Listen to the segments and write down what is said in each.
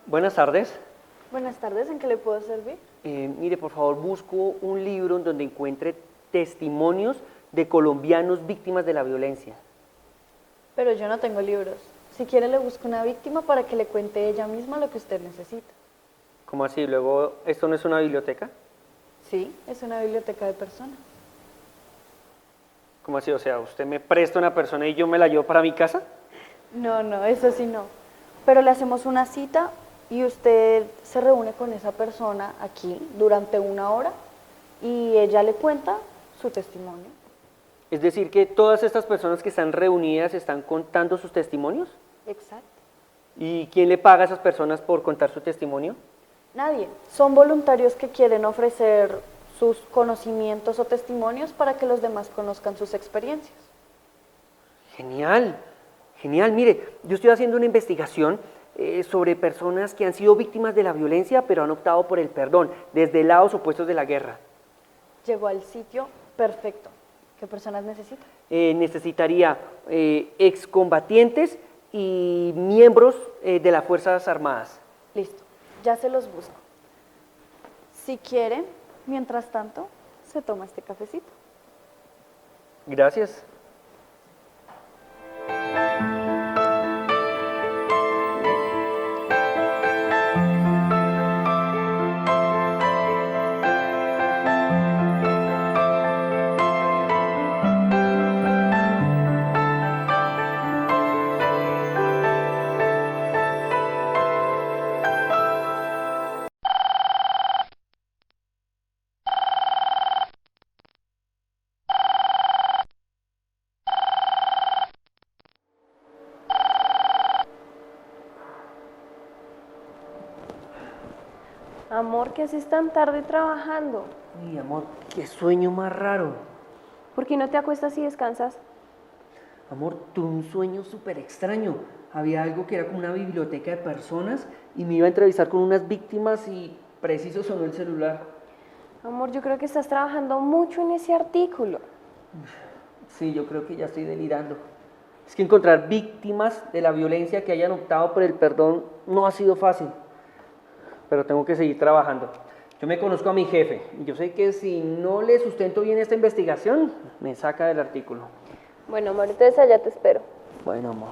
Buenas tardes. Buenas tardes, ¿en qué le puedo servir? Mire, por favor, busco un libro en donde encuentre testimonios de colombianos víctimas de la violencia. Pero yo no tengo libros. Si quiere le busco una víctima para que le cuente ella misma lo que usted necesita. ¿Cómo así? Luego, ¿esto no es una biblioteca? Sí, es una biblioteca de personas. ¿Cómo así? O sea, ¿usted me presta una persona y yo me la llevo para mi casa? No, eso sí no. Pero le hacemos una cita y usted se reúne con esa persona aquí durante 1 hora y ella le cuenta su testimonio. Es decir, que todas estas personas que están reunidas están contando sus testimonios. Exacto. ¿Y quién le paga a esas personas por contar su testimonio? Nadie. Son voluntarios que quieren ofrecer sus conocimientos o testimonios para que los demás conozcan sus experiencias. Genial, genial. Mire, yo estoy haciendo una investigación sobre personas que han sido víctimas de la violencia, pero han optado por el perdón, desde lados opuestos de la guerra. Llegó al sitio perfecto. ¿Qué personas necesita? Necesitaría excombatientes y miembros de las Fuerzas Armadas. Listo, ya se los busco. Si quiere, mientras tanto, se toma este cafecito. Gracias. Amor, ¿qué haces tan tarde trabajando? Mi amor, qué sueño más raro. ¿Por qué no te acuestas y descansas? Amor, tuve un sueño súper extraño. Había algo que era como una biblioteca de personas y me iba a entrevistar con unas víctimas y preciso sonó el celular. Amor, yo creo que estás trabajando mucho en ese artículo. Sí, yo creo que ya estoy delirando. Es que encontrar víctimas de la violencia que hayan optado por el perdón no ha sido fácil. Pero tengo que seguir trabajando. Yo me conozco a mi jefe y yo sé que si no le sustento bien esta investigación, me saca del artículo. Bueno, amor, entonces allá te espero. Bueno, amor.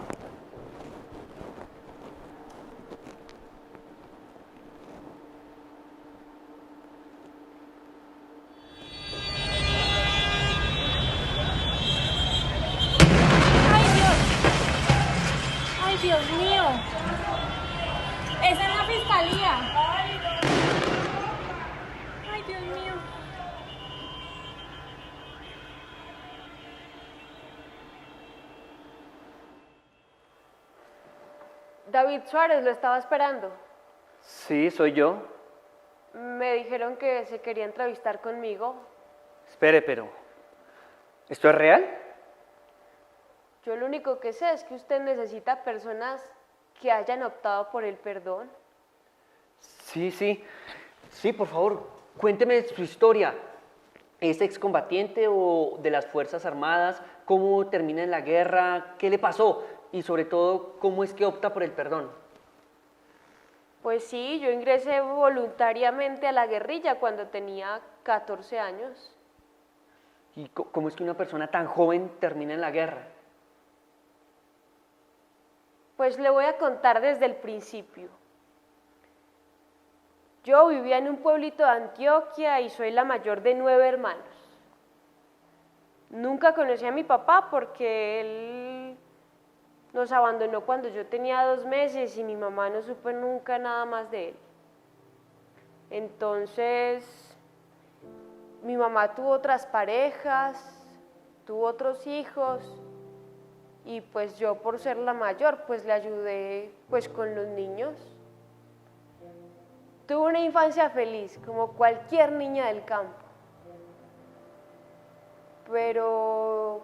¡Ay, Dios mío! ¡Esa es la fiscalía! ¡Ay, Dios mío! David Suárez lo estaba esperando. Sí, soy yo. Me dijeron que se quería entrevistar conmigo. Espere, pero ¿esto es real? Yo lo único que sé es que usted necesita personas que hayan optado por el perdón. Sí, sí. Sí, por favor, cuénteme su historia. ¿Es excombatiente o de las Fuerzas Armadas? ¿Cómo termina en la guerra? ¿Qué le pasó? Y sobre todo, ¿cómo es que opta por el perdón? Pues sí, yo ingresé voluntariamente a la guerrilla cuando tenía 14 años. ¿Y cómo es que una persona tan joven termina en la guerra? Pues le voy a contar desde el principio. Yo vivía en un pueblito de Antioquia y soy la mayor de 9 hermanos. Nunca conocí a mi papá porque él nos abandonó cuando yo tenía 2 meses y mi mamá no supo nunca nada más de él. Entonces, mi mamá tuvo otras parejas, tuvo otros hijos y pues yo por ser la mayor pues le ayudé pues con los niños. Tuve una infancia feliz como cualquier niña del campo. Pero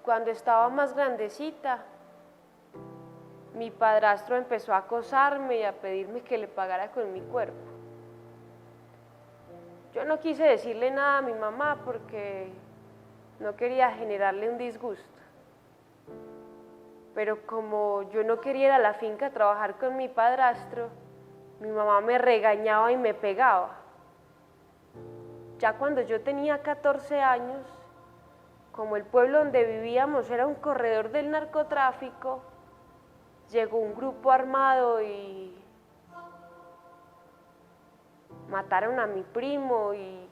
cuando estaba más grandecita, mi padrastro empezó a acosarme y a pedirme que le pagara con mi cuerpo. Yo no quise decirle nada a mi mamá porque no quería generarle un disgusto. Pero como yo no quería ir a la finca a trabajar con mi padrastro, mi mamá me regañaba y me pegaba. Ya cuando yo tenía 14 años, como el pueblo donde vivíamos era un corredor del narcotráfico, llegó un grupo armado y mataron a mi primo y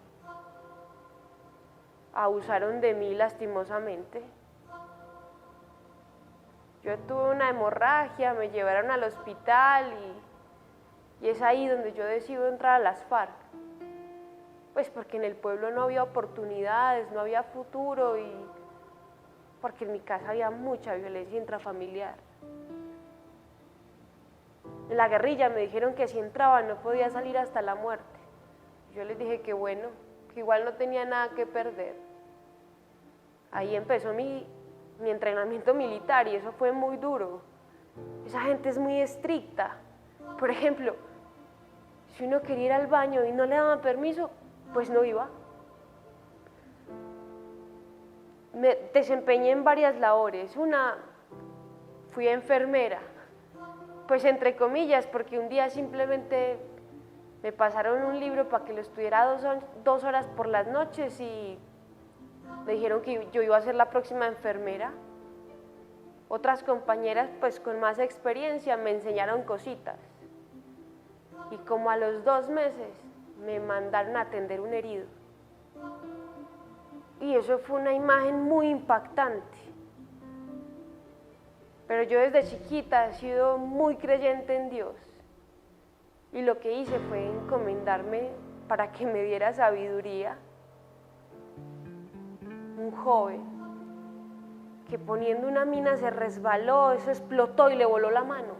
abusaron de mí lastimosamente. Yo tuve una hemorragia, me llevaron al hospital y es ahí donde yo decido entrar a las FARC. Pues porque en el pueblo no había oportunidades, no había futuro y porque en mi casa había mucha violencia intrafamiliar. En la guerrilla me dijeron que si entraba no podía salir hasta la muerte. Yo les dije que bueno, que igual no tenía nada que perder. Ahí empezó mi entrenamiento militar y eso fue muy duro. Esa gente es muy estricta. Por ejemplo, si uno quería ir al baño y no le daban permiso, pues no iba. Me desempeñé en varias labores. Una, fui enfermera, pues entre comillas, porque un día simplemente me pasaron un libro para que lo estudiara 2 horas por las noches y me dijeron que yo iba a ser la próxima enfermera. Otras compañeras, pues con más experiencia, me enseñaron cositas. Y como a los 2 meses me mandaron a atender un herido. Y eso fue una imagen muy impactante. Pero yo desde chiquita he sido muy creyente en Dios. Y lo que hice fue encomendarme para que me diera sabiduría. Un joven que poniendo una mina se resbaló, eso explotó y le voló la mano.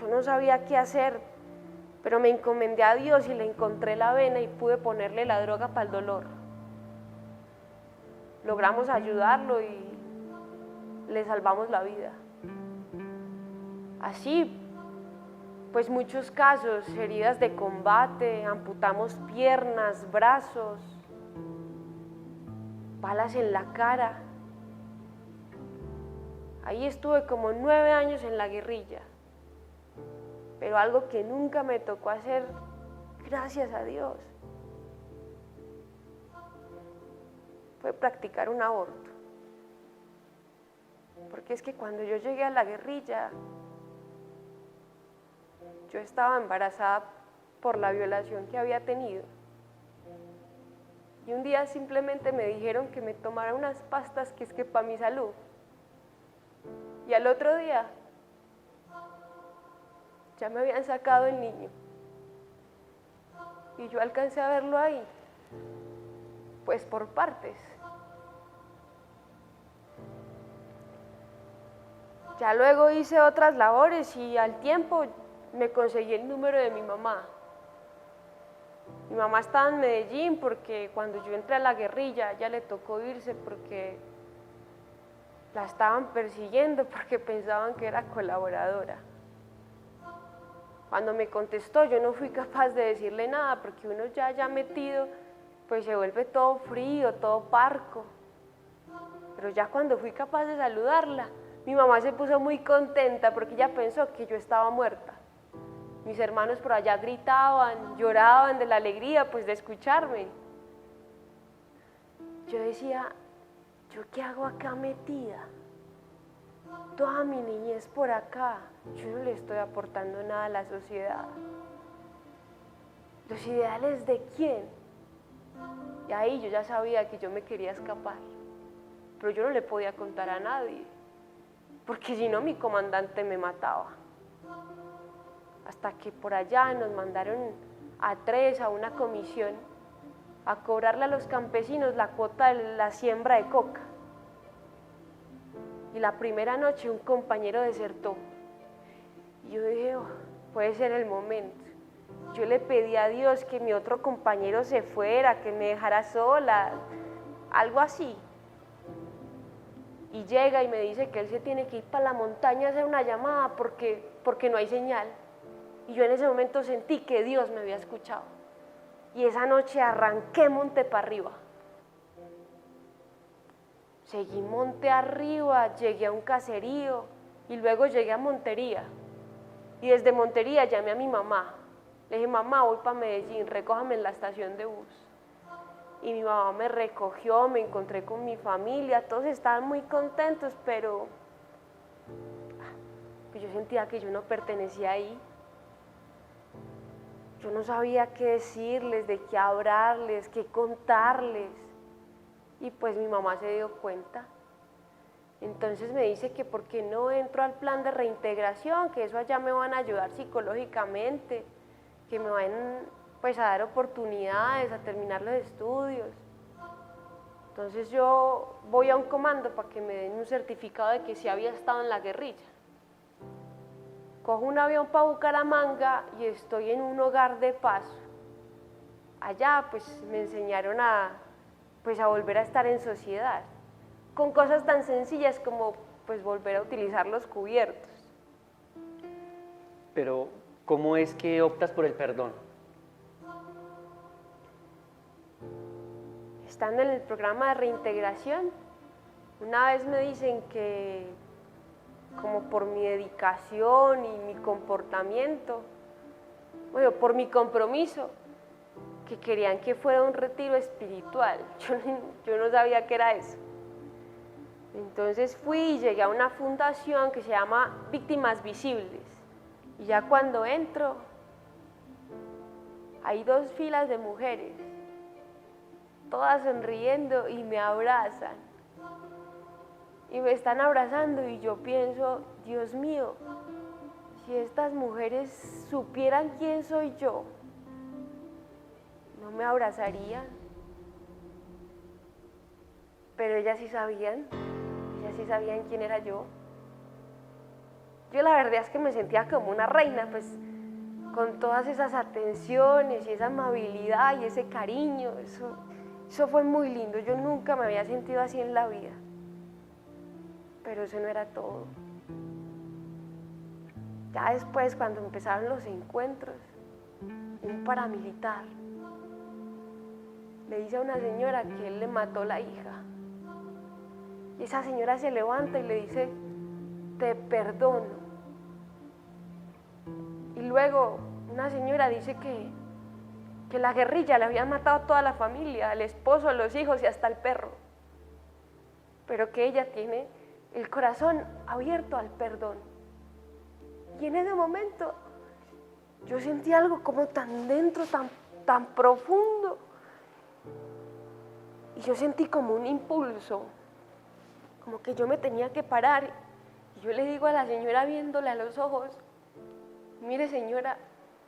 Yo no sabía qué hacer, pero me encomendé a Dios y le encontré la vena y pude ponerle la droga para el dolor. Logramos ayudarlo y le salvamos la vida. Así, pues muchos casos, heridas de combate, amputamos piernas, brazos, balas en la cara. Ahí estuve como 9 años en la guerrilla. Pero algo que nunca me tocó hacer, gracias a Dios, fue practicar un aborto. Porque es que cuando yo llegué a la guerrilla, yo estaba embarazada por la violación que había tenido. Y un día simplemente me dijeron que me tomara unas pastas que es que para mi salud. Y al otro día ya me habían sacado el niño. Y yo alcancé a verlo ahí, pues por partes. Ya luego hice otras labores y al tiempo me conseguí el número de mi mamá. Mi mamá estaba en Medellín porque cuando yo entré a la guerrilla, a ella le tocó irse porque la estaban persiguiendo porque pensaban que era colaboradora. Cuando me contestó, yo no fui capaz de decirle nada porque uno ya metido, pues se vuelve todo frío, todo parco. Pero ya cuando fui capaz de saludarla, mi mamá se puso muy contenta porque ella pensó que yo estaba muerta. Mis hermanos por allá gritaban, lloraban de la alegría, pues de escucharme. Yo decía, ¿yo qué hago acá metida? Toda mi niñez por acá, yo no le estoy aportando nada a la sociedad. ¿Los ideales de quién? Y ahí yo ya sabía que yo me quería escapar, pero yo no le podía contar a nadie, porque si no mi comandante me mataba. Hasta que por allá nos mandaron a 3 a una comisión a cobrarle a los campesinos la cuota de la siembra de coca. Y la primera noche un compañero desertó. Y yo dije, oh, puede ser el momento. Yo le pedí a Dios que mi otro compañero se fuera, que me dejara sola, algo así. Y llega y me dice que él se tiene que ir para la montaña a hacer una llamada porque no hay señal. Y yo en ese momento sentí que Dios me había escuchado. Y esa noche arranqué monte para arriba. Seguí monte arriba, llegué a un caserío y luego llegué a Montería. Y desde Montería llamé a mi mamá. Le dije, mamá, voy para Medellín, recójame en la estación de bus. Y mi mamá me recogió, me encontré con mi familia, todos estaban muy contentos, pero pues yo sentía que yo no pertenecía ahí. Yo no sabía qué decirles, de qué hablarles, qué contarles. Y pues mi mamá se dio cuenta. Entonces me dice que por qué no entro al plan de reintegración, que eso allá me van a ayudar psicológicamente, que me van pues a dar oportunidades, a terminar los estudios. Entonces yo voy a un comando para que me den un certificado de que sí había estado en la guerrilla. Cojo un avión para Bucaramanga y estoy en un hogar de paso. Allá pues me enseñaron a volver a estar en sociedad, con cosas tan sencillas como pues volver a utilizar los cubiertos. Pero, ¿cómo es que optas por el perdón? Estando en el programa de reintegración, una vez me dicen que como por mi dedicación y mi comportamiento, bueno, por mi compromiso, que querían que fuera un retiro espiritual. Yo no sabía qué era eso. Entonces fui y llegué a una fundación que se llama Víctimas Visibles. Y ya cuando entro, hay 2 filas de mujeres, todas sonriendo y me abrazan. Y me están abrazando y yo pienso, Dios mío, si estas mujeres supieran quién soy yo, no me abrazarían. Pero ellas sí sabían quién era yo. Yo la verdad es que me sentía como una reina, pues con todas esas atenciones y esa amabilidad y ese cariño, eso fue muy lindo. Yo nunca me había sentido así en la vida. Pero eso no era todo. Ya después, cuando empezaron los encuentros, un paramilitar le dice a una señora que él le mató la hija. Y esa señora se levanta y le dice, te perdono. Y luego una señora dice que la guerrilla le había matado a toda la familia, al esposo, a los hijos y hasta al perro. Pero que ella tiene el corazón abierto al perdón. Y en ese momento yo sentí algo como tan dentro, tan profundo. Y yo sentí como un impulso, como que yo me tenía que parar. Y yo le digo a la señora viéndole a los ojos, mire señora,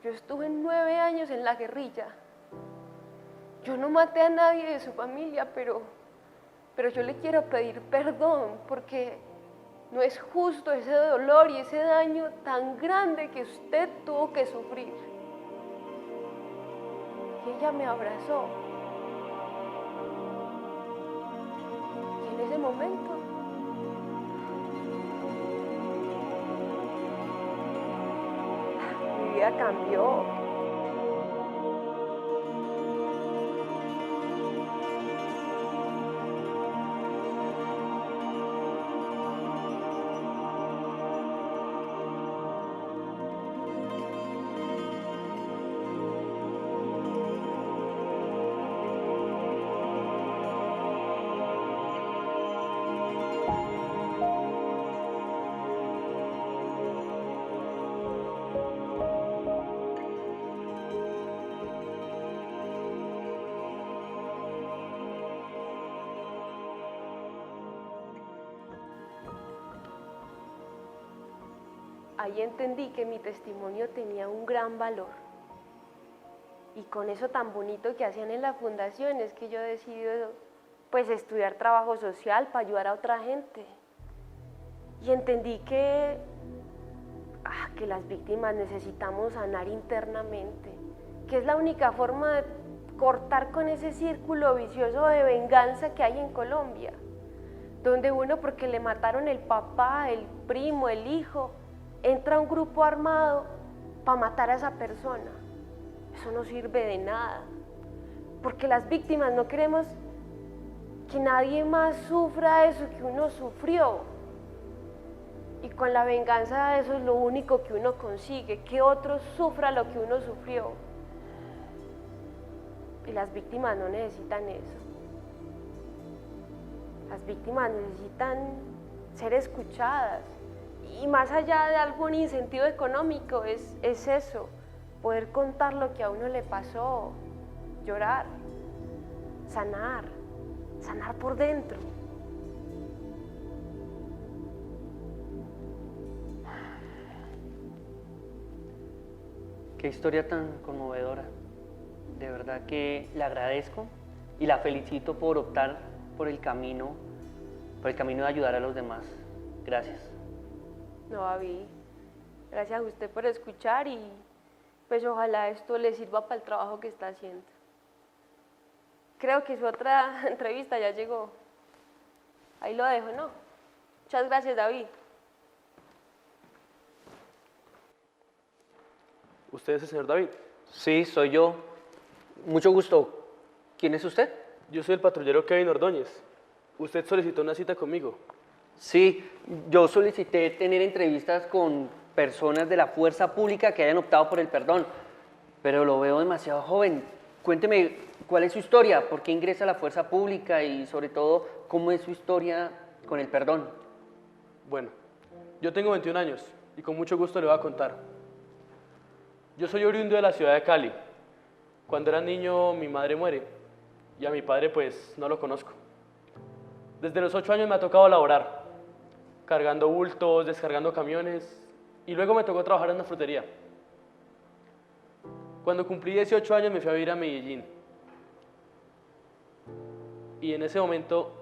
yo estuve 9 años en la guerrilla. Yo no maté a nadie de su familia, pero yo le quiero pedir perdón porque no es justo ese dolor y ese daño tan grande que usted tuvo que sufrir. Y ella me abrazó. Y en ese momento mi vida cambió. Ahí entendí que mi testimonio tenía un gran valor. Y con eso tan bonito que hacían en la fundación es que yo decidí pues estudiar trabajo social para ayudar a otra gente. Y entendí que las víctimas necesitamos sanar internamente, que es la única forma de cortar con ese círculo vicioso de venganza que hay en Colombia, donde uno porque le mataron el papá, el primo, el hijo, entra a un grupo armado para matar a esa persona. eso no sirve de nada. Porque las víctimas no queremos que nadie más sufra eso que uno sufrió. Y con la venganza eso es lo único que uno consigue, que otro sufra lo que uno sufrió. Y las víctimas no necesitan eso. Las víctimas necesitan ser escuchadas. Y más allá de algún incentivo económico, es eso, poder contar lo que a uno le pasó, llorar, sanar por dentro. Qué historia tan conmovedora. De verdad que le agradezco y la felicito por optar por el camino de ayudar a los demás. Gracias. No, David, gracias a usted por escuchar y pues ojalá esto le sirva para el trabajo que está haciendo. Creo que su otra entrevista ya llegó. Ahí lo dejo, ¿no? Muchas gracias, David. ¿Usted es el señor David? Sí, soy yo. Mucho gusto. ¿Quién es usted? Yo soy el patrullero Kevin Ordóñez. Usted solicitó una cita conmigo. Sí, yo solicité tener entrevistas con personas de la fuerza pública que hayan optado por el perdón, pero lo veo demasiado joven. Cuénteme, ¿cuál es su historia? ¿Por qué ingresa a la fuerza pública? Y sobre todo, ¿cómo es su historia con el perdón? Bueno, yo tengo 21 años y con mucho gusto le voy a contar. Yo soy oriundo de la ciudad de Cali. Cuando era niño mi madre muere y a mi padre pues no lo conozco. Desde los 8 años me ha tocado laborar, cargando bultos, descargando camiones y luego me tocó trabajar en una frutería. Cuando cumplí 18 años me fui a vivir a Medellín y en ese momento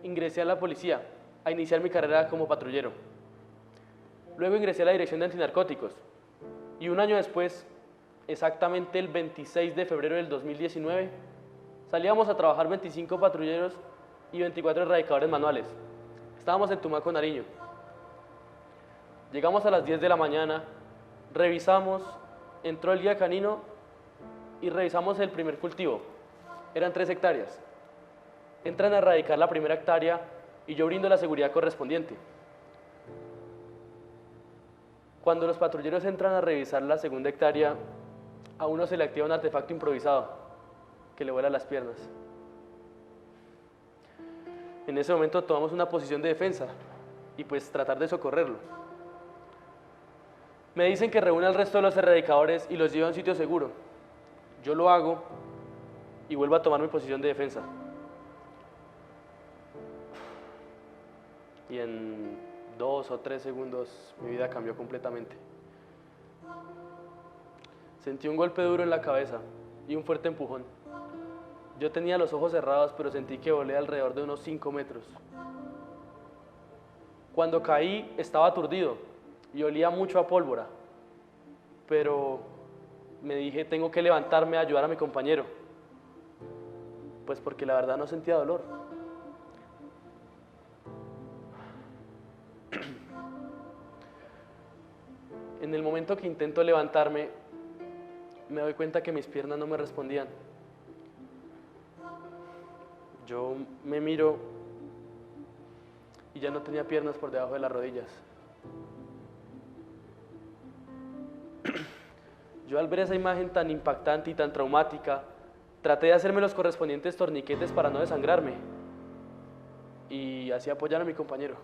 ingresé a la policía a iniciar mi carrera como patrullero. Luego ingresé a la Dirección de Antinarcóticos y un año después, exactamente el 26 de febrero del 2019, salíamos a trabajar 25 patrulleros y 24 erradicadores manuales. Estábamos en Tumaco, Nariño. Llegamos a las 10 de la mañana, revisamos, entró el guía canino y revisamos el primer cultivo. Eran 3 hectáreas. Entran a erradicar la primera hectárea y yo brindo la seguridad correspondiente. Cuando los patrulleros entran a revisar la segunda hectárea, a uno se le activa un artefacto improvisado que le vuela las piernas. En ese momento tomamos una posición de defensa y pues tratar de socorrerlo. Me dicen que reúna al resto de los erradicadores y los lleve a un sitio seguro. Yo lo hago y vuelvo a tomar mi posición de defensa. Y en 2 o 3 segundos mi vida cambió completamente. Sentí un golpe duro en la cabeza y un fuerte empujón. Yo tenía los ojos cerrados, pero sentí que volé alrededor de unos 5 metros. Cuando caí estaba aturdido y olía mucho a pólvora, pero me dije, tengo que levantarme a ayudar a mi compañero, pues porque la verdad no sentía dolor. En el momento que intento levantarme, me doy cuenta que mis piernas no me respondían. Yo me miro y ya no tenía piernas por debajo de las rodillas. Yo al ver esa imagen tan impactante y tan traumática, traté de hacerme los correspondientes torniquetes para no desangrarme y así apoyar a mi compañero.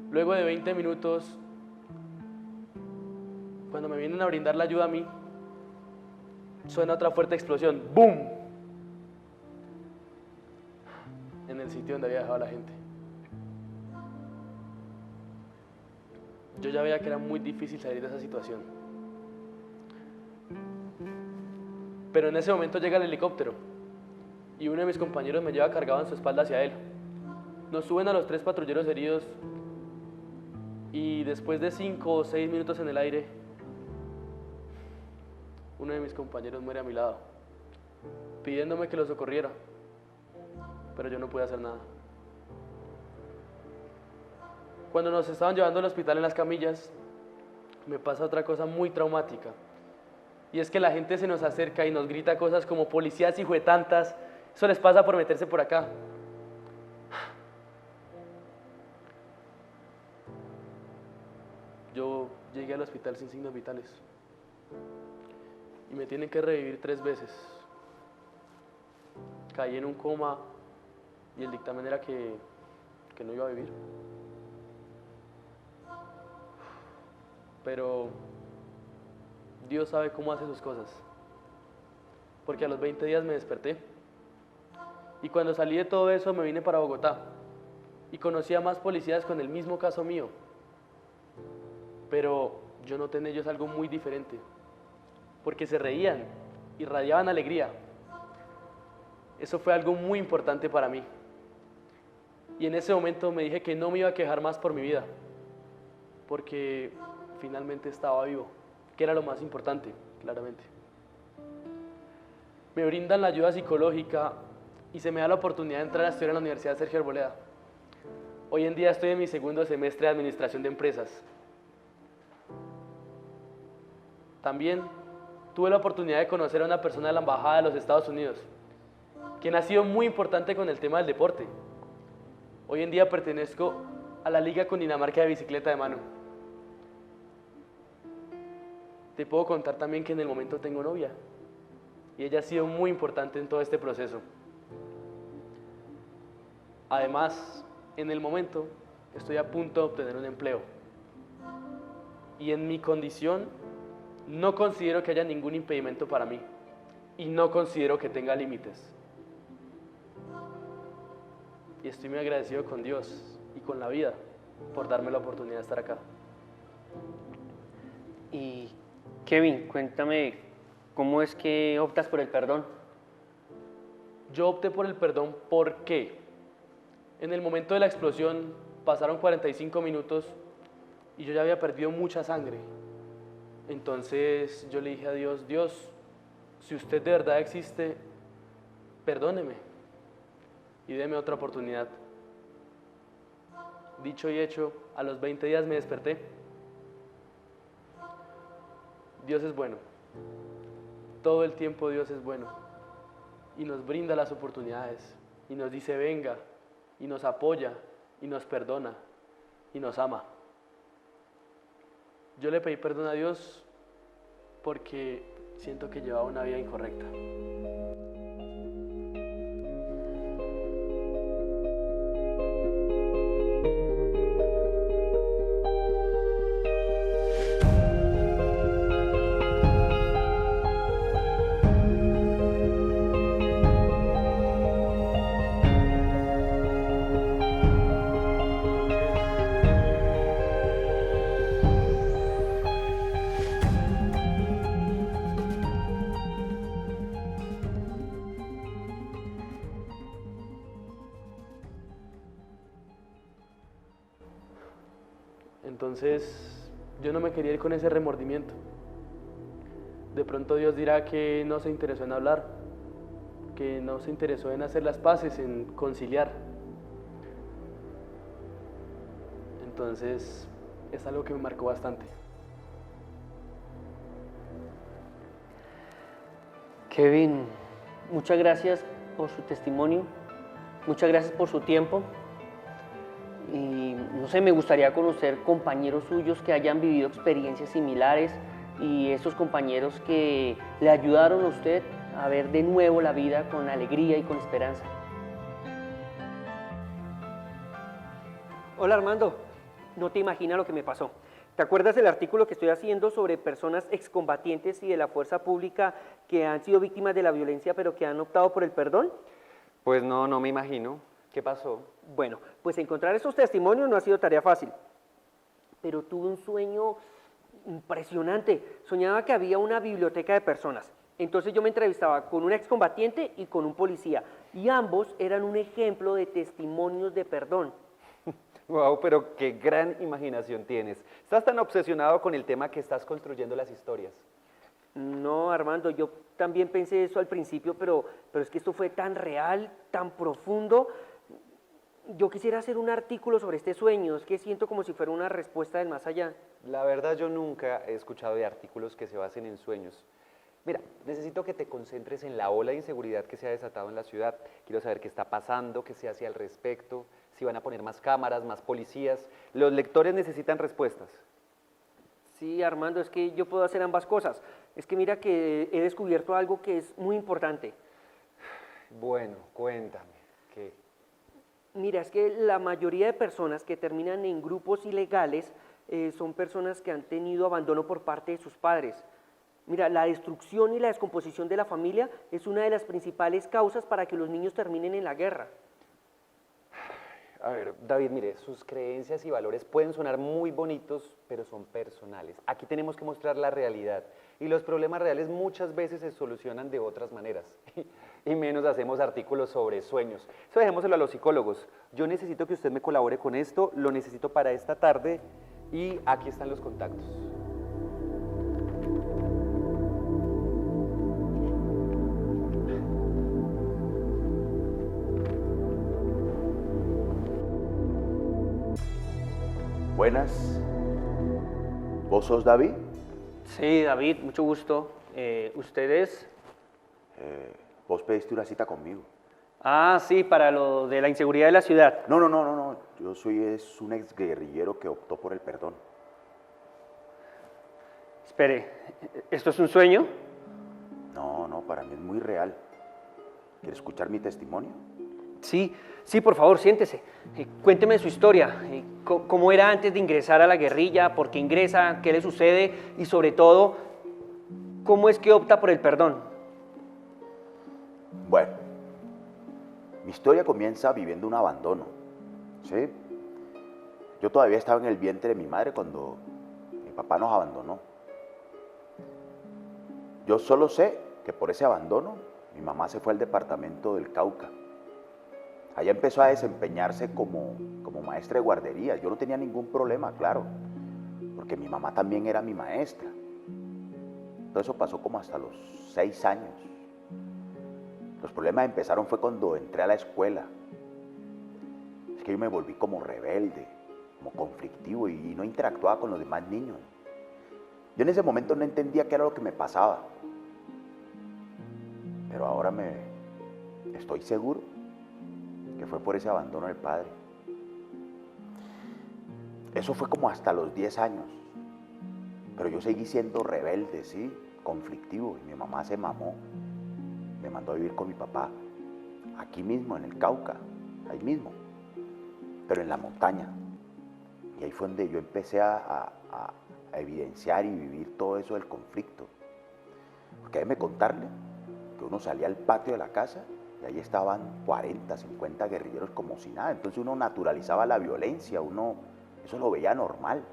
Luego de 20 minutos, cuando me vienen a brindar la ayuda a mí, suena otra fuerte explosión. ¡Bum! En el sitio donde había dejado a la gente. Yo ya veía que era muy difícil salir de esa situación. Pero en ese momento llega el helicóptero y uno de mis compañeros me lleva cargado en su espalda hacia él. Nos suben a los 3 patrulleros heridos y después de 5 o 6 minutos en el aire, uno de mis compañeros muere a mi lado, pidiéndome que lo socorriera, pero yo no pude hacer nada. Cuando nos estaban llevando al hospital en las camillas, me pasa otra cosa muy traumática, Y es que la gente se nos acerca y nos grita cosas como policías hijo de tantas. Eso les pasa por meterse por acá. Yo llegué al hospital sin signos vitales. Y me tienen que revivir 3 veces. Caí en un coma y el dictamen era que no iba a vivir. Pero Dios sabe cómo hace sus cosas. Porque a los 20 días me desperté. Y cuando salí de todo eso me vine para Bogotá. Y conocí a más policías con el mismo caso mío. Pero yo noté en ellos algo muy diferente. Porque se reían, irradiaban alegría. Eso fue algo muy importante para mí. Y en ese momento me dije que no me iba a quejar más por mi vida. Porque finalmente estaba vivo, que era lo más importante, claramente. Me brindan la ayuda psicológica y se me da la oportunidad de entrar a estudiar en la Universidad Sergio Arboleda. Hoy en día estoy en mi 2º semestre de Administración de Empresas. También tuve la oportunidad de conocer a una persona de la Embajada de los Estados Unidos, quien ha sido muy importante con el tema del deporte. Hoy en día pertenezco a la Liga Cundinamarca de Bicicleta de Mano. Te puedo contar también que en el momento tengo novia y ella ha sido muy importante en todo este proceso. Además, en el momento estoy a punto de obtener un empleo y en mi condición no considero que haya ningún impedimento para mí y no considero que tenga límites. Y estoy muy agradecido con Dios y con la vida por darme la oportunidad de estar acá. Y Kevin, cuéntame, ¿cómo es que optas por el perdón? Yo opté por el perdón porque en el momento de la explosión pasaron 45 minutos y yo ya había perdido mucha sangre. Entonces yo le dije a Dios, Dios, si usted de verdad existe, perdóneme y deme otra oportunidad. Dicho y hecho, a los 20 días me desperté. Dios es bueno. Todo el tiempo Dios es bueno. Y nos brinda las oportunidades. Y nos dice venga. Y nos apoya. Y nos perdona. Y nos ama. Yo le pedí perdón a Dios porque siento que llevaba una vida incorrecta. Entonces, yo no me quería ir con ese remordimiento. De pronto Dios dirá que no se interesó en hablar, que no se interesó en hacer las paces, en conciliar. Entonces, es algo que me marcó bastante. Kevin, muchas gracias por su testimonio, muchas gracias por su tiempo. Y no sé, me gustaría conocer compañeros suyos que hayan vivido experiencias similares y esos compañeros que le ayudaron a usted a ver de nuevo la vida con alegría y con esperanza. Hola Armando, no te imaginas lo que me pasó. ¿Te acuerdas del artículo que estoy haciendo sobre personas excombatientes y de la fuerza pública que han sido víctimas de la violencia pero que han optado por el perdón? Pues no me imagino. ¿Qué pasó? Bueno, pues encontrar esos testimonios no ha sido tarea fácil, pero tuve un sueño impresionante. Soñaba que había una biblioteca de personas. Entonces yo me entrevistaba con un excombatiente y con un policía, y ambos eran un ejemplo de testimonios de perdón. Wow, pero qué gran imaginación tienes. Estás tan obsesionado con el tema que estás construyendo las historias. No, Armando, yo también pensé eso al principio, pero es que esto fue tan real, tan profundo. Yo quisiera hacer un artículo sobre este sueño, es que siento como si fuera una respuesta del más allá. La verdad yo nunca he escuchado de artículos que se basen en sueños. Mira, necesito que te concentres en la ola de inseguridad que se ha desatado en la ciudad. Quiero saber qué está pasando, qué se hace al respecto, si van a poner más cámaras, más policías. Los lectores necesitan respuestas. Sí, Armando, es que yo puedo hacer ambas cosas. Es que mira que he descubierto algo que es muy importante. Bueno, cuéntame, ¿qué? Mira, es que la mayoría de personas que terminan en grupos ilegales son personas que han tenido abandono por parte de sus padres. Mira, la destrucción y la descomposición de la familia es una de las principales causas para que los niños terminen en la guerra. A ver, David, mire, sus creencias y valores pueden sonar muy bonitos, pero son personales. Aquí tenemos que mostrar la realidad. Y los problemas reales muchas veces se solucionan de otras maneras. Y menos hacemos artículos sobre sueños. Eso dejémoselo a los psicólogos. Yo necesito que usted me colabore con esto, lo necesito para esta tarde y aquí están los contactos. Buenas. ¿Vos sos David? Sí, David, mucho gusto. ¿Ustedes? Vos pediste una cita conmigo. Ah, sí, para lo de la inseguridad de la ciudad. No. Yo soy un exguerrillero que optó por el perdón. Espere, ¿esto es un sueño? No, para mí es muy real. ¿Quieres escuchar mi testimonio? Sí, por favor, siéntese. Cuénteme su historia. ¿Cómo era antes de ingresar a la guerrilla? ¿Por qué ingresa? ¿Qué le sucede? Y sobre todo, ¿cómo es que opta por el perdón? Bueno, mi historia comienza viviendo un abandono, ¿sí? Yo todavía estaba en el vientre de mi madre cuando mi papá nos abandonó. Yo solo sé que por ese abandono mi mamá se fue al departamento del Cauca. Allá empezó a desempeñarse como maestra de guardería. Yo no tenía ningún problema, claro, porque mi mamá también era mi maestra. Todo eso pasó como hasta los 6 años. Los problemas empezaron fue cuando entré a la escuela. Es que yo me volví como rebelde, como conflictivo y no interactuaba con los demás niños. Yo en ese momento no entendía qué era lo que me pasaba. Pero ahora estoy seguro que fue por ese abandono del padre. Eso fue como hasta los 10 años. Pero yo seguí siendo rebelde, sí, conflictivo. Y mi mamá se mamó. Me mandó a vivir con mi papá, aquí mismo, en el Cauca, ahí mismo, pero en la montaña. Y ahí fue donde yo empecé a evidenciar y vivir todo eso del conflicto. Porque déjeme contarle que uno salía al patio de la casa y ahí estaban 40, 50 guerrilleros como si nada. Entonces uno naturalizaba la violencia, eso lo veía normal.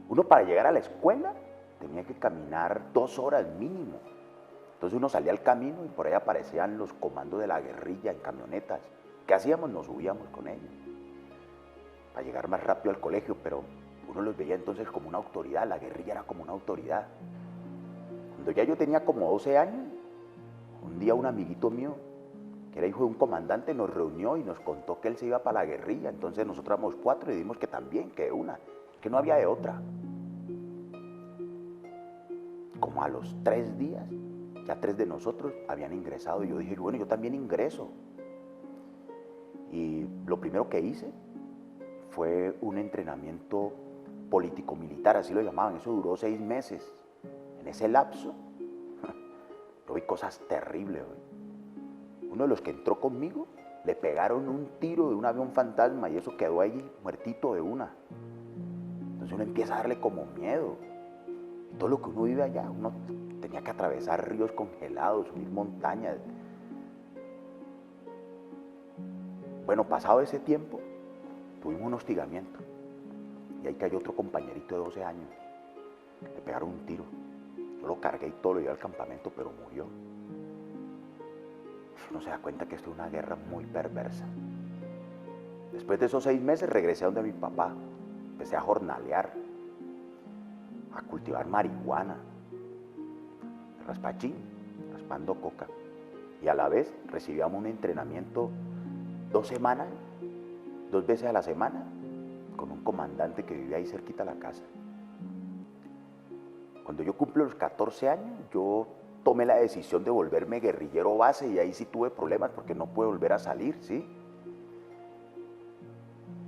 Uno para llegar a la escuela tenía que caminar 2 horas mínimo. Entonces uno salía al camino y por ahí aparecían los comandos de la guerrilla en camionetas. ¿Qué hacíamos? Nos subíamos con ellos para llegar más rápido al colegio, pero uno los veía entonces como una autoridad, la guerrilla era como una autoridad. Cuando ya yo tenía como 12 años, un día un amiguito mío, que era hijo de un comandante, nos reunió y nos contó que él se iba para la guerrilla. Entonces nosotros éramos 4 y dijimos que también, que que no había de otra. Como a los 3 días, ya 3 de nosotros habían ingresado y yo dije, bueno, yo también ingreso. Y lo primero que hice fue un entrenamiento político-militar, así lo llamaban. Eso duró 6 meses. En ese lapso, yo vi cosas terribles. Uno de los que entró conmigo, le pegaron un tiro de un avión fantasma y eso quedó ahí muertito de una. Entonces uno empieza a darle como miedo. Todo lo que uno vive allá, uno tenía que atravesar ríos congelados, subir montañas. Bueno, pasado ese tiempo, tuvimos un hostigamiento. Y ahí cayó otro compañerito de 12 años. Le pegaron un tiro. Yo lo cargué y todo, lo llevé al campamento, pero murió. Uno se da cuenta que esto es una guerra muy perversa. Después de esos 6 meses regresé a donde mi papá. Empecé a jornalear, a cultivar marihuana, raspachín, raspando coca. Y a la vez recibíamos un entrenamiento 2 semanas, 2 veces a la semana, con un comandante que vivía ahí cerquita a la casa. Cuando yo cumplo los 14 años, yo tomé la decisión de volverme guerrillero base y ahí sí tuve problemas porque no pude volver a salir, ¿sí?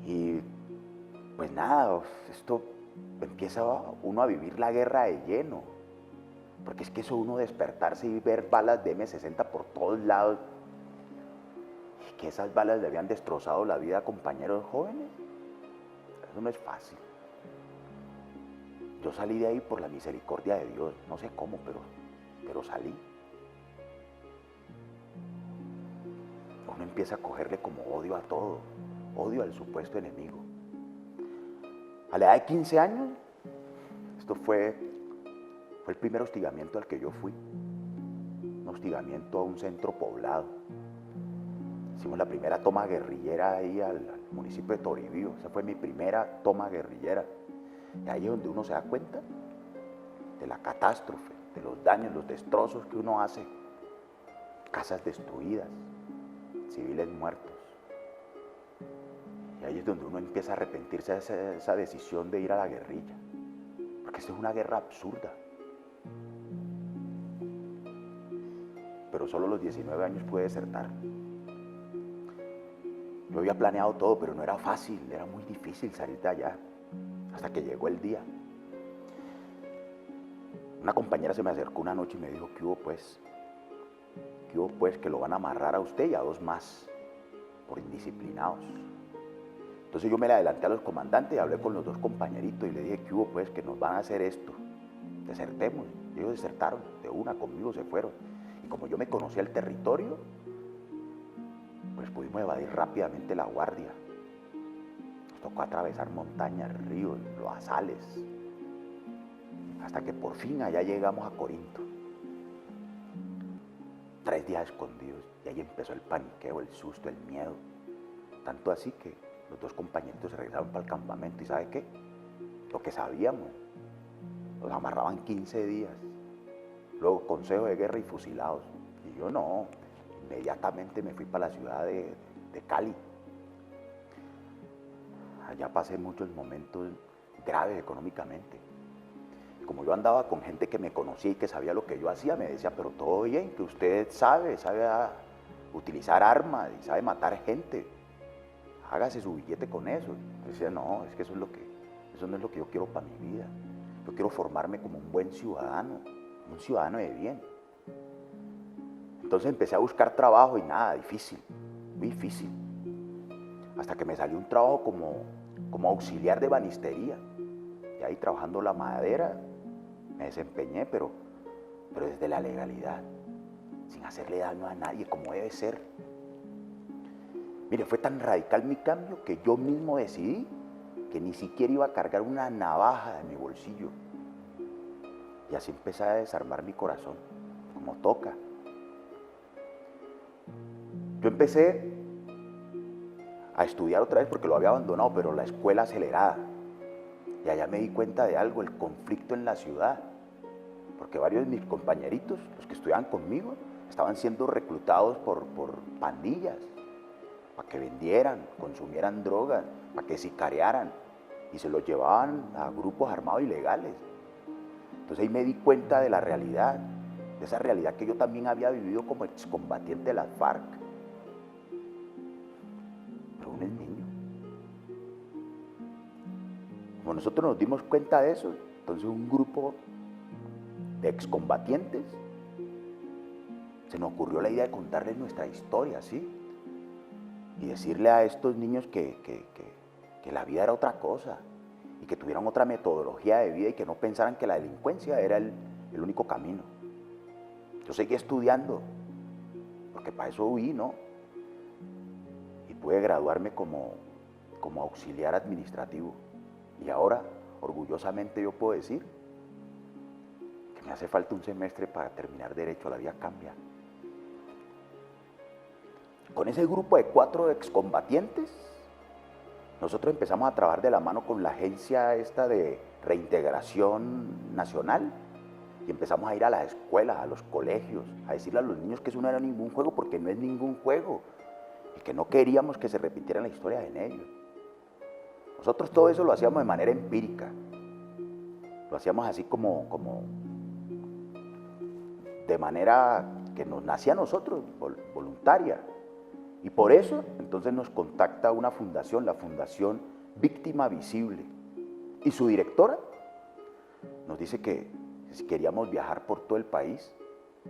Y pues nada, esto empieza uno a vivir la guerra de lleno, porque es que eso uno despertarse y ver balas de M60 por todos lados, y que esas balas le habían destrozado la vida a compañeros jóvenes, eso no es fácil. Yo salí de ahí por la misericordia de Dios, no sé cómo, pero salí. Uno empieza a cogerle como odio a todo, odio al supuesto enemigo. A la edad de 15 años, esto fue el primer hostigamiento al que yo fui, un hostigamiento a un centro poblado. Hicimos la primera toma guerrillera ahí al municipio de Toribío, esa fue mi primera toma guerrillera. Y ahí es donde uno se da cuenta de la catástrofe, de los daños, los destrozos que uno hace. Casas destruidas, civiles muertos. Y ahí es donde uno empieza a arrepentirse de esa decisión de ir a la guerrilla. Porque esta es una guerra absurda. Pero solo a los 19 años pude desertar. Yo había planeado todo, pero no era fácil, era muy difícil salir de allá. Hasta que llegó el día. Una compañera se me acercó una noche y me dijo, ¿qué hubo pues? ¿Qué hubo pues? Que lo van a amarrar a usted y a 2 más, por indisciplinados. Entonces yo me le adelanté a los comandantes y hablé con los 2 compañeritos y le dije, ¿qué hubo pues? Que nos van a hacer esto. Desertemos. Y ellos desertaron, de una, conmigo se fueron. Y como yo me conocía el territorio, pues pudimos evadir rápidamente la guardia. Nos tocó atravesar montañas, ríos, loazales, hasta que por fin allá llegamos a Corinto. 3 días escondidos y ahí empezó el paniqueo, el susto, el miedo. Tanto así que los 2 compañeritos se regresaron para el campamento y ¿sabe qué? Lo que sabíamos, los amarraban 15 días, luego consejo de guerra y fusilados. Y yo no, inmediatamente me fui para la ciudad de Cali. Allá pasé muchos momentos graves económicamente. Y como yo andaba con gente que me conocía y que sabía lo que yo hacía, me decía, pero todo bien, que usted sabe utilizar armas y sabe matar gente. Hágase su billete con eso. Yo decía, no, es que eso no es lo que yo quiero para mi vida. Yo quiero formarme como un buen ciudadano, un ciudadano de bien. Entonces empecé a buscar trabajo y nada, difícil, muy difícil. Hasta que me salió un trabajo como auxiliar de banistería. Y ahí trabajando la madera, me desempeñé, pero desde la legalidad, sin hacerle daño a nadie, como debe ser. Mire, fue tan radical mi cambio que yo mismo decidí que ni siquiera iba a cargar una navaja en mi bolsillo. Y así empecé a desarmar mi corazón, como toca. Yo empecé a estudiar otra vez porque lo había abandonado, pero la escuela acelerada. Y allá me di cuenta de algo, el conflicto en la ciudad. Porque varios de mis compañeritos, los que estudiaban conmigo, estaban siendo reclutados por pandillas, para que vendieran, consumieran drogas, para que sicariaran, y se los llevaban a grupos armados ilegales. Entonces ahí me di cuenta de la realidad, de esa realidad que yo también había vivido como excombatiente de las FARC. Pero uno es niño. Como nosotros nos dimos cuenta de eso, entonces un grupo de excombatientes se nos ocurrió la idea de contarles nuestra historia, ¿sí? Y decirle a estos niños que la vida era otra cosa y que tuvieran otra metodología de vida y que no pensaran que la delincuencia era el único camino. Yo seguí estudiando, porque para eso huí, ¿no? Y pude graduarme como auxiliar administrativo. Y ahora, orgullosamente, yo puedo decir que me hace falta un semestre para terminar Derecho. La vida cambia. Con ese grupo de 4 excombatientes, nosotros empezamos a trabajar de la mano con la agencia esta de reintegración nacional y empezamos a ir a las escuelas, a los colegios, a decirle a los niños que eso no era ningún juego, porque no es ningún juego y que no queríamos que se repitiera la historia de ellos. Nosotros todo eso lo hacíamos de manera empírica. Lo hacíamos así como de manera que nos nacía a nosotros, voluntaria. Y por eso, entonces nos contacta una fundación, la Fundación Víctima Visible. Y su directora nos dice que si queríamos viajar por todo el país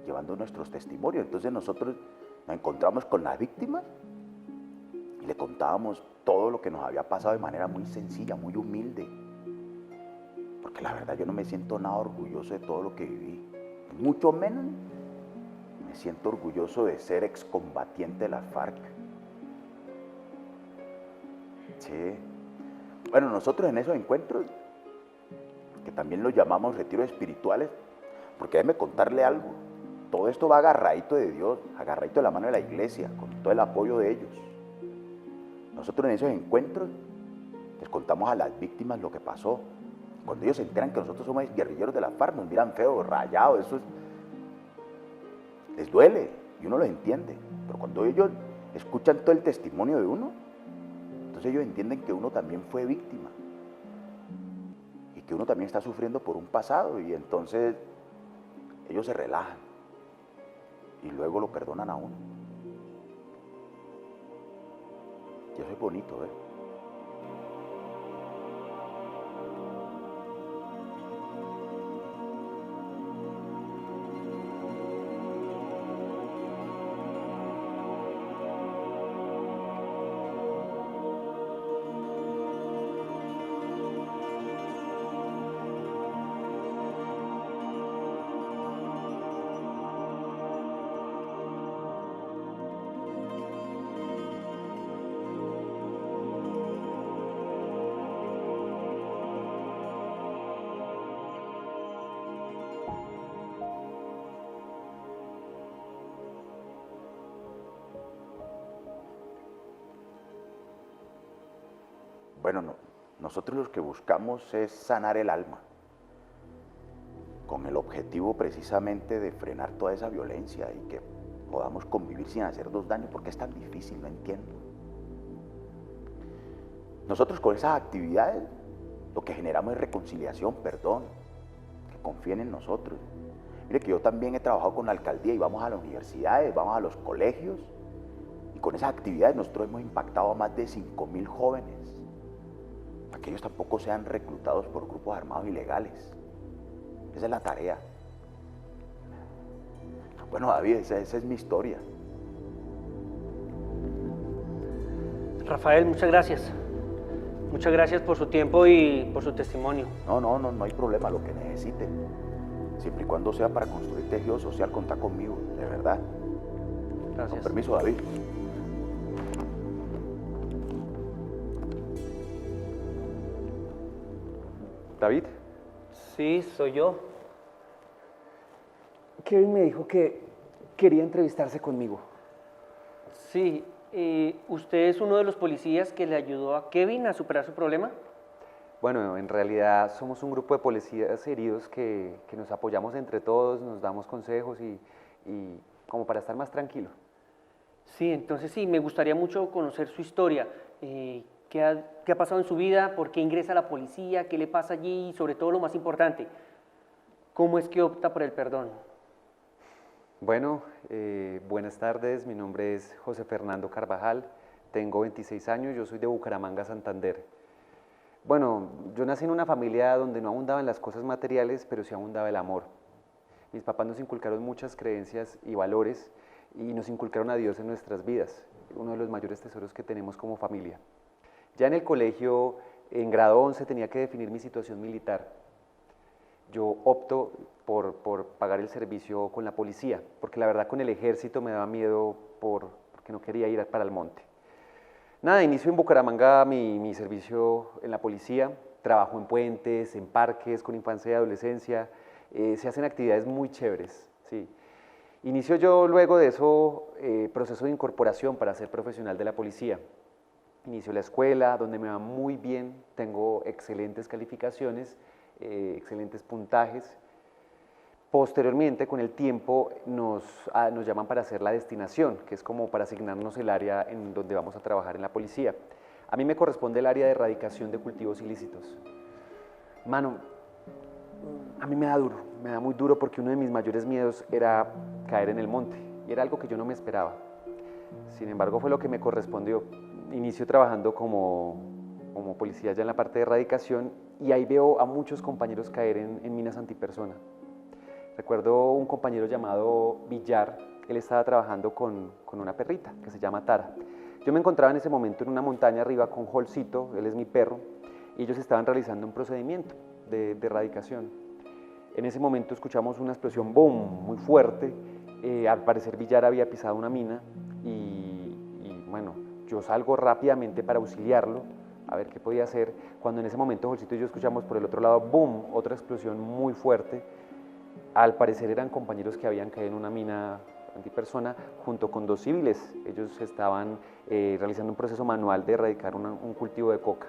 llevando nuestros testimonios. Entonces nosotros nos encontramos con las víctimas y le contábamos todo lo que nos había pasado de manera muy sencilla, muy humilde. Porque la verdad yo no me siento nada orgulloso de todo lo que viví. Mucho menos me siento orgulloso de ser excombatiente de las FARC. Sí. Bueno, nosotros en esos encuentros, que también los llamamos retiros espirituales, porque déjeme contarle algo, todo esto va agarradito de Dios, agarradito de la mano de la iglesia, con todo el apoyo de ellos. Nosotros en esos encuentros les contamos a las víctimas lo que pasó. Cuando ellos se enteran que nosotros somos guerrilleros de la FARC, nos miran feo, rayado, eso les duele y uno lo entiende. Pero cuando ellos escuchan todo el testimonio de uno, entonces ellos entienden que uno también fue víctima y que uno también está sufriendo por un pasado, y entonces ellos se relajan y luego lo perdonan a uno. Y eso es bonito, ¿eh? Bueno, nosotros lo que buscamos es sanar el alma, con el objetivo precisamente de frenar toda esa violencia y que podamos convivir sin hacernos daño, porque es tan difícil, no entiendo. Nosotros con esas actividades lo que generamos es reconciliación, perdón, que confíen en nosotros. Mire que yo también he trabajado con la alcaldía y vamos a las universidades, vamos a los colegios, y con esas actividades nosotros hemos impactado a más de 5.000 jóvenes, para que ellos tampoco sean reclutados por grupos armados ilegales. Esa es la tarea. Bueno, David, esa es mi historia. Rafael, muchas gracias. Muchas gracias por su tiempo y por su testimonio. No hay problema, lo que necesite. Siempre y cuando sea para construir tejido social, contá conmigo, de verdad. Gracias. Con permiso, David. David, Sí, soy yo. Kevin me dijo que quería entrevistarse conmigo. Sí, ¿usted es uno de los policías que le ayudó a Kevin a superar su problema? bueno, en realidad somos un grupo de policías heridos que nos apoyamos entre todos, nos damos consejos y como para estar más tranquilo. Sí, entonces sí, me gustaría mucho conocer su historia. ¿Qué ha pasado en su vida? ¿Por qué ingresa a la policía? ¿Qué le pasa allí? Y sobre todo lo más importante, ¿cómo es que opta por el perdón? Bueno, buenas tardes, mi nombre es José Fernando Carvajal, tengo 26 años, yo soy de Bucaramanga, Santander. Bueno, yo nací en una familia donde no abundaban las cosas materiales, pero sí abundaba el amor. Mis papás nos inculcaron muchas creencias y valores y nos inculcaron a Dios en nuestras vidas, uno de los mayores tesoros que tenemos como familia. Ya en el colegio, en grado 11, tenía que definir mi situación militar. Yo opto por pagar el servicio con la policía, porque la verdad con el ejército me daba miedo porque no quería ir para el monte. Nada, inicio en Bucaramanga mi servicio en la policía, trabajo en puentes, en parques, con infancia y adolescencia, se hacen actividades muy chéveres, sí. Inicio yo luego de eso proceso de incorporación para ser profesional de la policía. Inicio la escuela, donde me va muy bien, tengo excelentes calificaciones, excelentes puntajes. Posteriormente, con el tiempo, nos llaman para hacer la destinación, que es como para asignarnos el área en donde vamos a trabajar en la policía. A mí me corresponde el área de erradicación de cultivos ilícitos. Mano, A mí me da muy duro porque uno de mis mayores miedos era caer en el monte y era algo que yo no me esperaba. Sin embargo, fue lo que me correspondió. Inicio trabajando como policía ya en la parte de erradicación y ahí veo a muchos compañeros caer en minas antipersona. Recuerdo un compañero llamado Villar, él estaba trabajando con una perrita que se llama Tara. Yo me encontraba en ese momento en una montaña arriba con Holcito, él es mi perro, y ellos estaban realizando un procedimiento de erradicación. En ese momento escuchamos una explosión, boom, muy fuerte. Al parecer Villar había pisado una mina y bueno, yo salgo rápidamente para auxiliarlo, a ver qué podía hacer, cuando en ese momento Holcito y yo escuchamos por el otro lado, boom, otra explosión muy fuerte. Al parecer eran compañeros que habían caído en una mina antipersona junto con 2 civiles. Ellos estaban realizando un proceso manual de erradicar un cultivo de coca.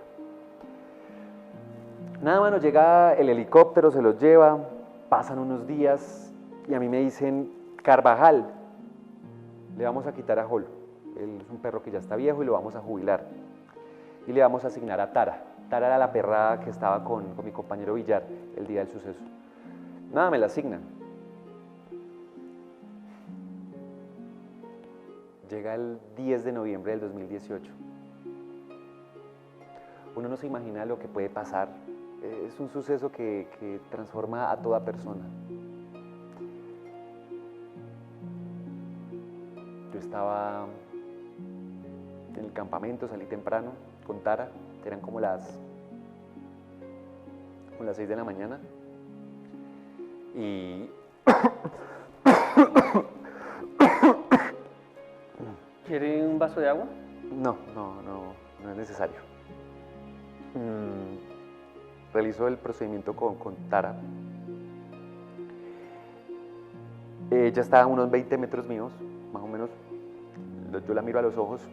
Nada, bueno, llega el helicóptero, se los lleva, pasan unos días y a mí me dicen, Carvajal, le vamos a quitar a Hol. Él es un perro que ya está viejo y lo vamos a jubilar. Y le vamos a asignar a Tara. Tara era la perra que estaba con mi compañero Villar el día del suceso. Nada, me la asignan. Llega el 10 de noviembre del 2018. Uno no se imagina lo que puede pasar. Es un suceso que transforma a toda persona. Yo estaba en el campamento, salí temprano con Tara, eran como las 6 de la mañana. Y ¿Quiere un vaso de agua? no es necesario. Realizo el procedimiento con Tara. Ella está a unos 20 metros míos, más o menos. Yo la miro a los ojos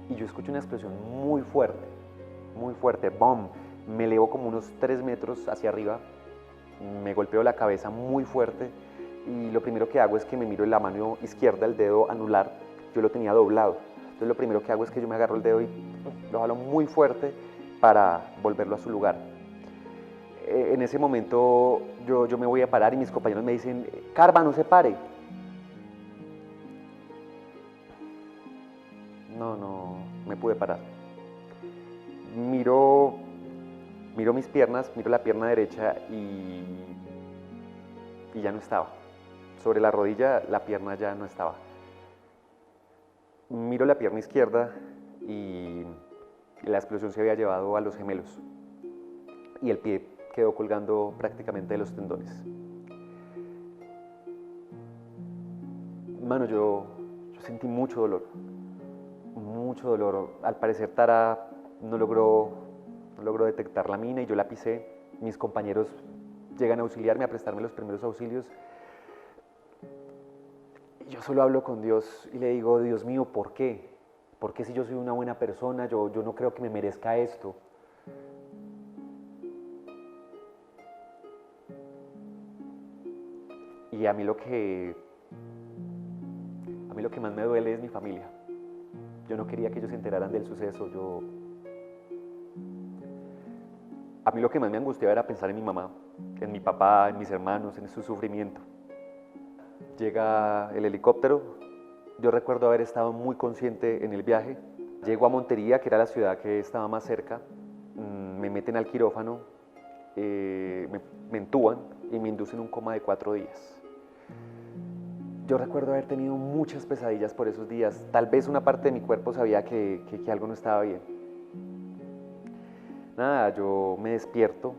y yo escucho una explosión muy fuerte, ¡bum! Me elevo como unos 3 metros hacia arriba, me golpeo la cabeza muy fuerte y lo primero que hago es que me miro en la mano izquierda, el dedo anular, yo lo tenía doblado. Entonces lo primero que hago es que yo me agarro el dedo y lo jalo muy fuerte para volverlo a su lugar. En ese momento yo me voy a parar y mis compañeros me dicen, Carva, no se pare. No me pude parar. Miro mis piernas, miro la pierna derecha y ya no estaba. Sobre la rodilla la pierna ya no estaba. Miro la pierna izquierda y la explosión se había llevado a los gemelos y el pie quedó colgando prácticamente de los tendones. Mano, yo sentí mucho dolor. Al parecer Tara no logró detectar la mina y yo la pisé. Mis compañeros llegan a auxiliarme, a prestarme los primeros auxilios. Y yo solo hablo con Dios y le digo, Dios mío, ¿por qué? ¿Por qué si yo soy una buena persona? Yo no creo que me merezca esto. Y a mí lo que más me duele es mi familia. Yo no quería que ellos se enteraran del suceso. A mí lo que más me angustiaba era pensar en mi mamá, en mi papá, en mis hermanos, en su sufrimiento. Llega el helicóptero. Yo recuerdo haber estado muy consciente en el viaje. Llego a Montería, que era la ciudad que estaba más cerca. Me meten al quirófano, me entúban y me inducen un coma de 4 días. Yo recuerdo haber tenido muchas pesadillas por esos días. Tal vez una parte de mi cuerpo sabía que algo no estaba bien. Nada, yo me despierto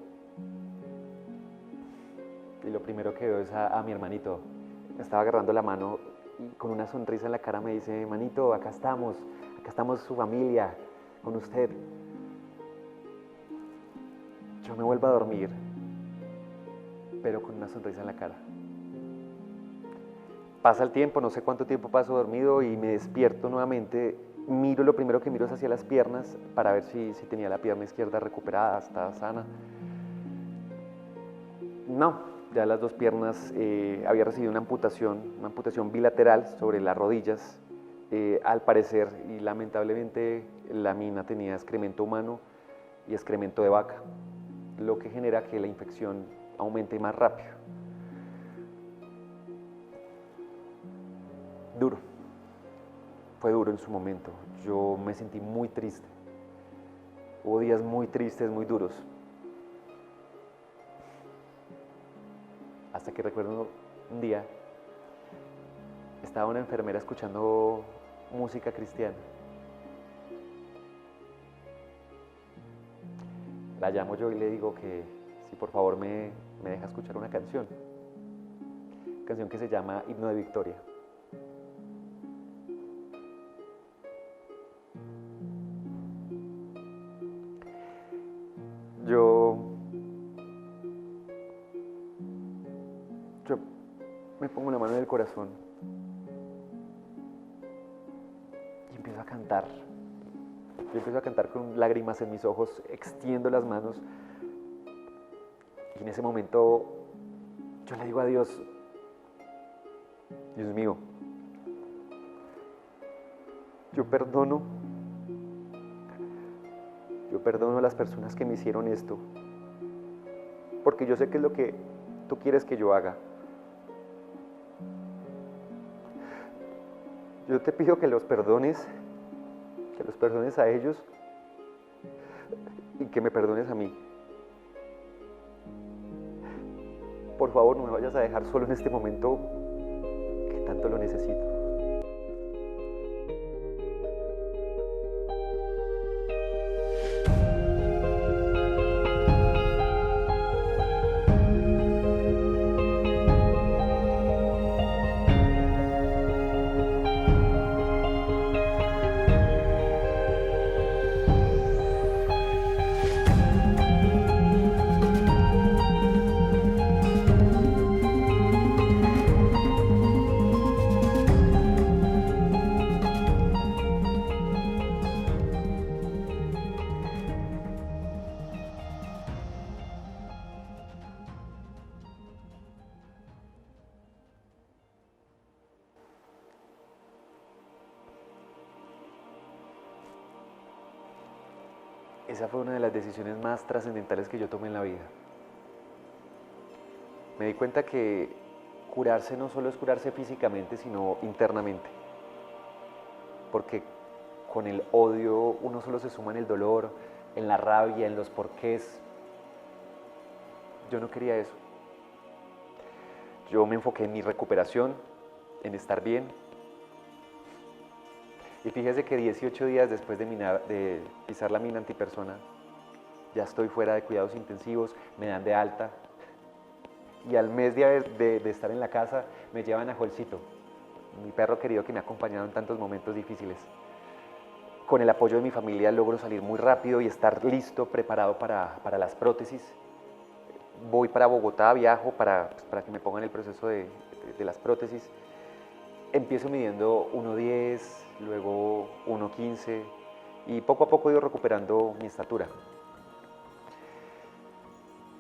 y lo primero que veo es a mi hermanito. Me estaba agarrando la mano y con una sonrisa en la cara me dice, manito, acá estamos su familia, con usted. Yo me vuelvo a dormir, pero con una sonrisa en la cara. Pasa el tiempo, no sé cuánto tiempo paso dormido y me despierto nuevamente. Lo primero que miro es hacia las piernas para ver si tenía la pierna izquierda recuperada, estaba sana. No, ya las 2 piernas había recibido una amputación bilateral sobre las rodillas. Al parecer, y lamentablemente, la mina tenía excremento humano y excremento de vaca. lo que genera que la infección aumente más rápido. Duro, fue duro en su momento, yo me sentí muy triste, hubo días muy tristes, muy duros, hasta que recuerdo un día, estaba una enfermera escuchando música cristiana. La llamo yo y le digo que si por favor me deja escuchar una canción que se llama Himno de Victoria. Yo me pongo la mano en el corazón y empiezo a cantar. Yo empiezo a cantar con lágrimas en mis ojos, extiendo las manos y en ese momento yo le digo a Dios, Dios mío, yo perdono a las personas que me hicieron esto, porque yo sé que es lo que tú quieres que yo haga. Yo te pido que los perdones a ellos y que me perdones a mí. Por favor, no me vayas a dejar solo en este momento que tanto lo necesito. Esa fue una de las decisiones más trascendentales que yo tomé en la vida. Me di cuenta que curarse no solo es curarse físicamente, sino internamente. Porque con el odio uno solo se suma en el dolor, en la rabia, en los porqués. Yo no quería eso. Yo me enfoqué en mi recuperación, en estar bien. Y fíjese que 18 días después de pisar la mina antipersona, ya estoy fuera de cuidados intensivos, me dan de alta. Y al mes de estar en la casa, me llevan a Jolcito, mi perro querido que me ha acompañado en tantos momentos difíciles. Con el apoyo de mi familia logro salir muy rápido y estar listo, preparado para las prótesis. Voy para Bogotá, viajo para que me pongan el proceso de las prótesis. Empiezo midiendo 1,10, luego 1,15 y poco a poco he ido recuperando mi estatura.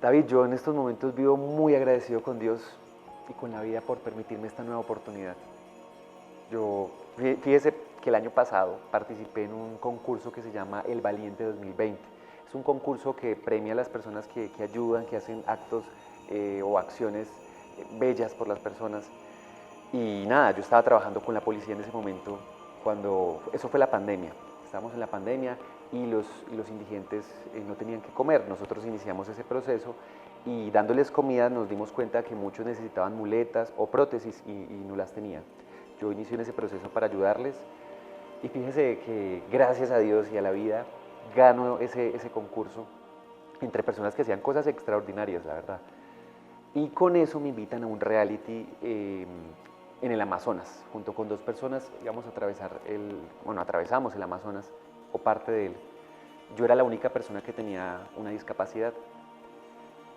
David, yo en estos momentos vivo muy agradecido con Dios y con la vida por permitirme esta nueva oportunidad. Fíjese que el año pasado participé en un concurso que se llama El Valiente 2020. Es un concurso que premia a las personas que ayudan, que hacen actos o acciones bellas por las personas. Y nada, yo estaba trabajando con la policía en ese momento, eso fue la pandemia. Estábamos en la pandemia y los indigentes no tenían que comer. Nosotros iniciamos ese proceso y dándoles comida nos dimos cuenta que muchos necesitaban muletas o prótesis y no las tenían. Yo inicié en ese proceso para ayudarles y fíjese que gracias a Dios y a la vida gano ese concurso entre personas que hacían cosas extraordinarias, la verdad. Y con eso me invitan a un reality en el Amazonas, junto con 2 personas íbamos a atravesamos el Amazonas o parte de él. Yo era la única persona que tenía una discapacidad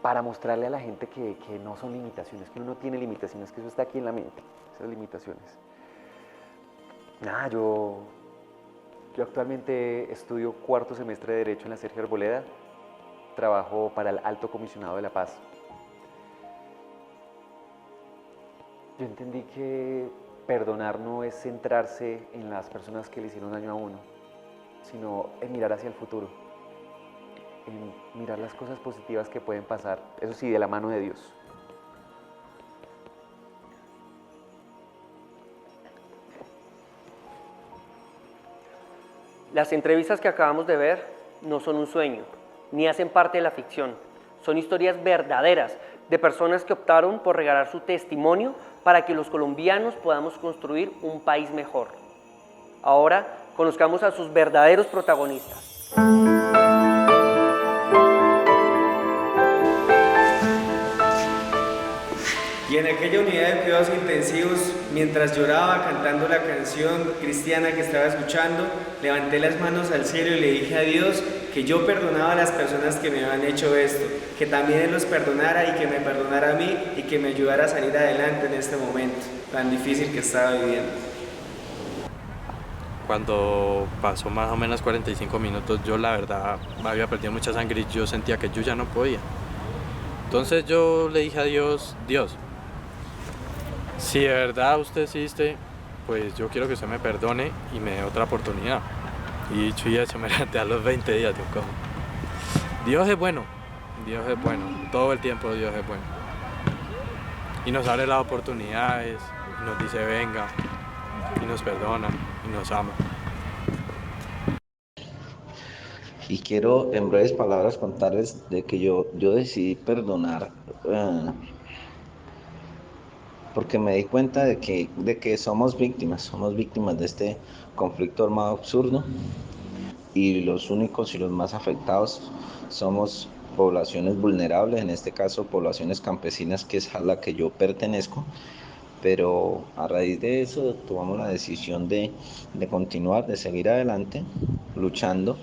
para mostrarle a la gente que no son limitaciones, que uno no tiene limitaciones, que eso está aquí en la mente, esas limitaciones. Nada, yo actualmente estudio 4º semestre de Derecho en la Sergio Arboleda, trabajo para el Alto Comisionado de la Paz. Yo entendí que perdonar no es centrarse en las personas que le hicieron daño a uno, sino en mirar hacia el futuro. en mirar las cosas positivas que pueden pasar, eso sí, de la mano de Dios. Las entrevistas que acabamos de ver no son un sueño, ni hacen parte de la ficción. Son historias verdaderas de personas que optaron por regalar su testimonio para que los colombianos podamos construir un país mejor. Ahora conozcamos a sus verdaderos protagonistas. Y en aquella unidad de cuidados intensivos, mientras lloraba cantando la canción cristiana que estaba escuchando, levanté las manos al cielo y le dije a Dios que yo perdonaba a las personas que me habían hecho esto, que también Él los perdonara y que me perdonara a mí y que me ayudara a salir adelante en este momento tan difícil que estaba viviendo. Cuando pasó más o menos 45 minutos, yo la verdad había perdido mucha sangre y yo sentía que yo ya no podía. Entonces yo le dije a Dios, Dios, si de verdad usted existe, pues yo quiero que usted me perdone y me dé otra oportunidad. Y dicho y hecho, me levanté a los 20 días de un coma. Dios es bueno, todo el tiempo Dios es bueno. Y nos abre las oportunidades, y nos dice venga, y nos perdona, y nos ama. Y quiero en breves palabras contarles de que yo decidí perdonar porque me di cuenta de que somos víctimas de este conflicto armado absurdo y los únicos y los más afectados somos poblaciones vulnerables, en este caso poblaciones campesinas, que es a la que yo pertenezco. Pero a raíz de eso tomamos la decisión de continuar, de seguir adelante, luchando,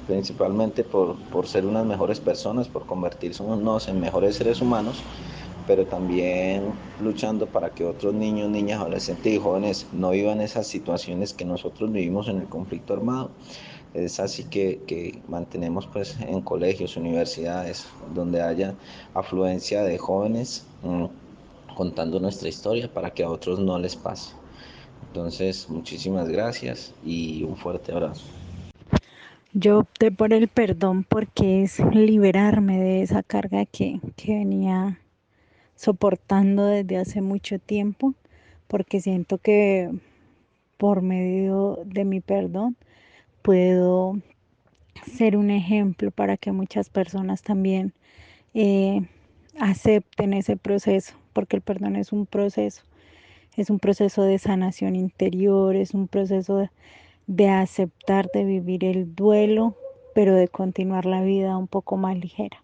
principalmente por ser unas mejores personas, por convertirnos en mejores seres humanos, pero también luchando para que otros niños, niñas, adolescentes y jóvenes no vivan esas situaciones que nosotros vivimos en el conflicto armado. Es así que mantenemos pues en colegios, universidades, donde haya afluencia de jóvenes, contando nuestra historia para que a otros no les pase. Entonces, muchísimas gracias y un fuerte abrazo. Yo opté por el perdón porque es liberarme de esa carga que venía soportando desde hace mucho tiempo, porque siento que por medio de mi perdón puedo ser un ejemplo para que muchas personas también eh, acepten ese proceso, porque el perdón es un proceso de sanación interior, es un proceso de aceptar, de vivir el duelo, pero de continuar la vida un poco más ligera.